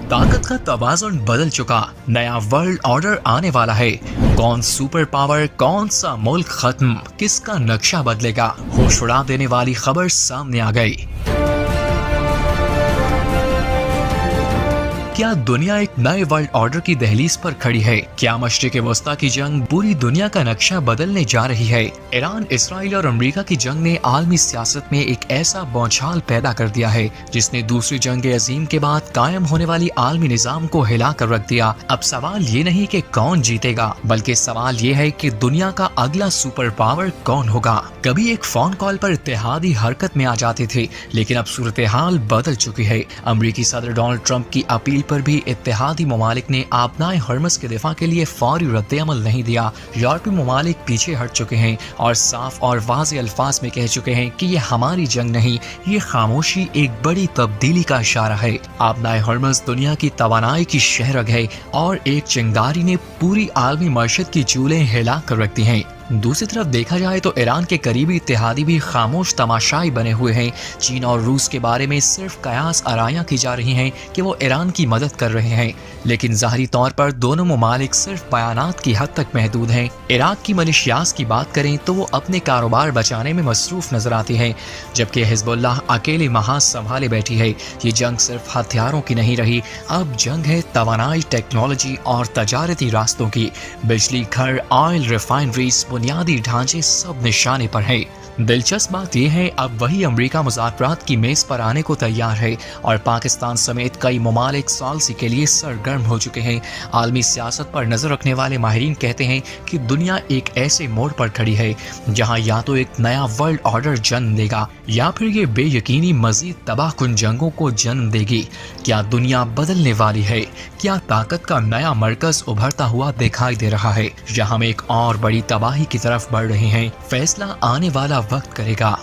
ताकत का तवाज़ुन बदल चुका, नया वर्ल्ड ऑर्डर आने वाला है। कौन सुपर पावर, कौन सा मुल्क खत्म, किसका नक्शा बदलेगा? होश उड़ा देने वाली खबर सामने आ गई। क्या दुनिया एक नए वर्ल्ड ऑर्डर की दहलीज पर खड़ी है? क्या मशरिक़ वस्ता की जंग पूरी दुनिया का नक्शा बदलने जा रही है? ईरान, इसराइल और अमेरिका की जंग ने आलमी सियासत में एक ऐसा बौछार पैदा कर दिया है जिसने दूसरी जंग अजीम के बाद कायम होने वाली आलमी निजाम को हिला कर रख दिया। अब सवाल ये नहीं कि कौन जीतेगा, बल्कि सवाल ये है कि दुनिया का अगला सुपर पावर कौन होगा। कभी एक फोन कॉल पर इत्तेहादी हरकत में आ जाते थे, लेकिन अब सूरत हाल बदल चुकी है। अमरीकी सदर डोनाल्ड ट्रंप की अपील पर भी इत्तेहादी ममालिक ने आबनाए हरमस के दिफा के लिए फौरी रद्द-ए-अमल नहीं दिया। यूरोपीय ममालिक पीछे हट चुके हैं और साफ और वाज़ेह अल्फाज में कह चुके हैं कि ये हमारी जंग नहीं, ये खामोशी एक बड़ी तब्दीली का इशारा है। आबनाए हरमस दुनिया की तवानाई की शहरग है और एक चिंगारी ने पूरी आलमी मशहद की चूल्हे हिला कर रख दी हैं। दूसरी तरफ देखा जाए तो ईरान के करीबी इत्तेहादी भी खामोश तमाशाई बने हुए हैं। चीन और रूस के बारे में सिर्फ कयास आरायां की जा रही हैं कि वो ईरान की मदद कर रहे हैं, लेकिन ज़ाहिरी तौर पर दोनों ममालिक सिर्फ बयानात की हद तक महदूद हैं। इराक की मिलिशियास की बात करें तो वो अपने कारोबार बचाने में मसरूफ नजर आती है, जबकि हिजबुल्लाह अकेले महाज संभाले बैठी है। ये जंग सिर्फ हथियारों की नहीं रही, अब जंग है तवानाई, टेक्नोलॉजी और तजारती रास्तों की। बिजली घर, ऑयल रिफाइनरीज, बुनियादी ढांचे सब निशाने पर है। दिलचस्प बात यह है, अब वही अमेरिका मुज़ाकरात की मेज पर आने को तैयार है और पाकिस्तान समेत कई ममालिक सालसी के लिए सरगर्म हो चुके हैं। आलमी सियासत पर नजर रखने वाले माहिरीन कहते हैं कि दुनिया एक ऐसे मोड़ पर खड़ी है जहां या तो एक नया वर्ल्ड ऑर्डर जन्म देगा या फिर ये बेयकीनी मजीद तबाहकुन जंगों को जन्म देगी। क्या दुनिया बदलने वाली है? क्या ताकत का नया मरकज उभरता हुआ दिखाई दे रहा है या हम एक और बड़ी तबाही की तरफ बढ़ रहे हैं? फैसला आने वाला वक्त करेगा।